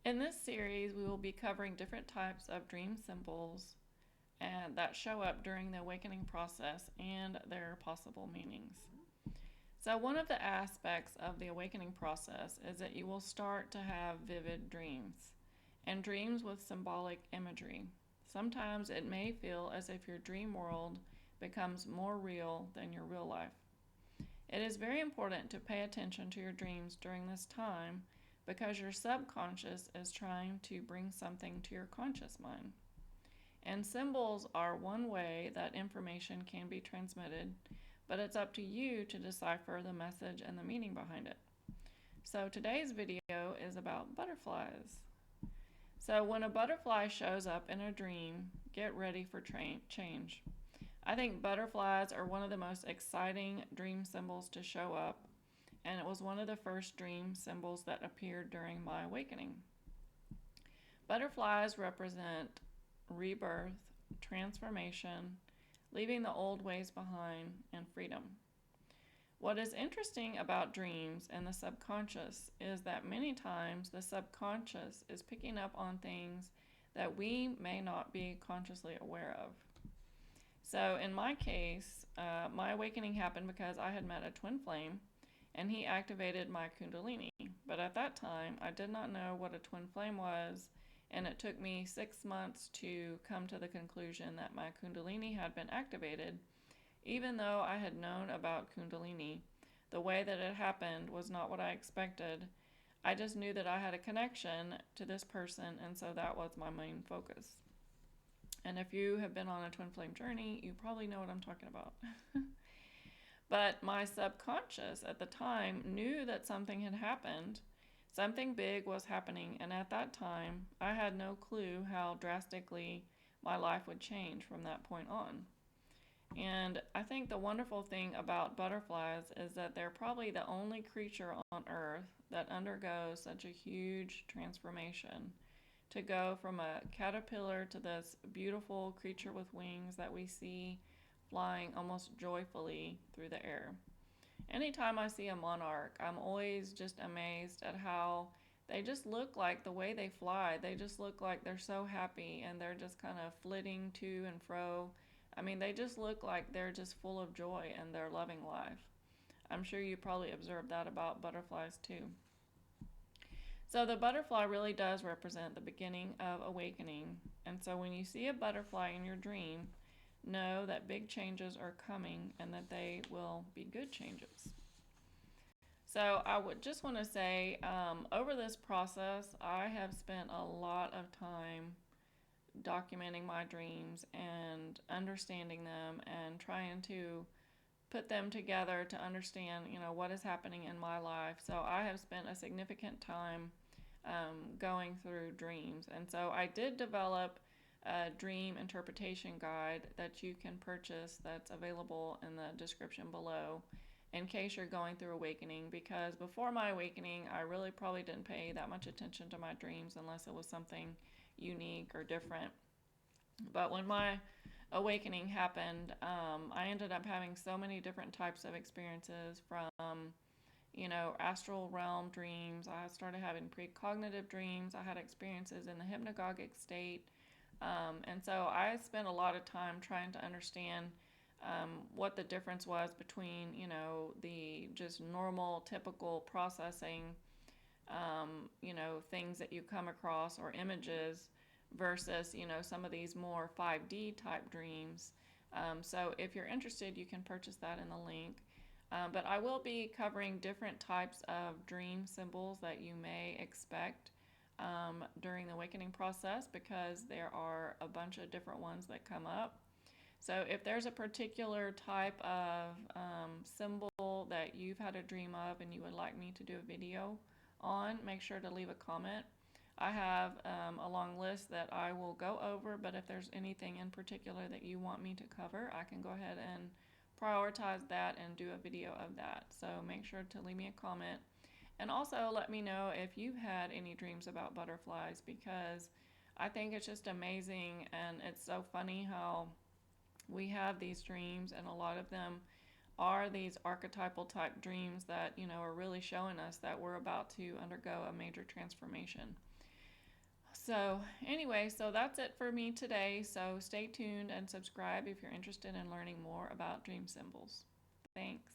In this series, we will be covering different types of dream symbols and that show up during the awakening process and their possible meanings. So, one of the aspects of the awakening process is that you will start to have vivid dreams and dreams with symbolic imagery. Sometimes it may feel as if your dream world becomes more real than your real life. It is very important to pay attention to your dreams during this time because your subconscious is trying to bring something to your conscious mind. And symbols are one way that information can be transmitted, but it's up to you to decipher the message and the meaning behind it. So today's video is about butterflies. So when a butterfly shows up in a dream, get ready for change. I think butterflies are one of the most exciting dream symbols to show up, and it was one of the first dream symbols that appeared during my awakening. Butterflies represent rebirth, transformation, leaving the old ways behind, and freedom. What is interesting about dreams and the subconscious is that many times the subconscious is picking up on things that we may not be consciously aware of. So in my case, my awakening happened because I had met a twin flame and he activated my kundalini. But at that time, I did not know what a twin flame was, and it took me 6 months to come to the conclusion that my kundalini had been activated. Even though I had known about kundalini, the way that it happened was not what I expected. I just knew that I had a connection to this person, and so that was my main focus. And if you have been on a twin flame journey, you probably know what I'm talking about. But my subconscious at the time knew that something had happened. Something big was happening, and at that time, I had no clue how drastically my life would change from that point on. And I think the wonderful thing about butterflies is that they're probably the only creature on Earth that undergoes such a huge transformation to go from a caterpillar to this beautiful creature with wings that we see flying almost joyfully through the air. Anytime I see a monarch, I'm always just amazed at how they just look like the way they fly. They just look like they're so happy and they're just kind of flitting to and fro. I mean, they just look like they're just full of joy and they're loving life. I'm sure you probably observed that about butterflies too. So the butterfly really does represent the beginning of awakening. And so when you see a butterfly in your dream, know that big changes are coming and that they will be good changes. So I would just want to say, over this process, I have spent a lot of time documenting my dreams and understanding them and trying to put them together to understand, what is happening in my life. So I have spent a significant time going through dreams. And so I did develop a dream interpretation guide that you can purchase that's available in the description below in case you're going through awakening, because before my awakening I really probably didn't pay that much attention to my dreams unless it was something unique or different. But when my awakening happened, I ended up having so many different types of experiences from astral realm dreams. I started having precognitive dreams. I had experiences in the hypnagogic state. And so I spent a lot of time trying to understand what the difference was between, the just normal, typical processing, things that you come across or images versus, some of these more 5D type dreams. So if you're interested, you can purchase that in the link. But I will be covering different types of dream symbols that you may expect during the awakening process, because there are a bunch of different ones that come up. So if there's a particular type of symbol that you've had a dream of and you would like me to do a video on, make sure to leave a comment. I have a long list that I will go over, but if there's anything in particular that you want me to cover, I can go ahead and prioritize that and do a video of that. So make sure to leave me a comment. And also let me know if you've had any dreams about butterflies, because I think it's just amazing, and it's so funny how we have these dreams, and a lot of them are these archetypal type dreams that, are really showing us that we're about to undergo a major transformation. So, anyway, so that's it for me today. So, stay tuned and subscribe if you're interested in learning more about dream symbols. Thanks.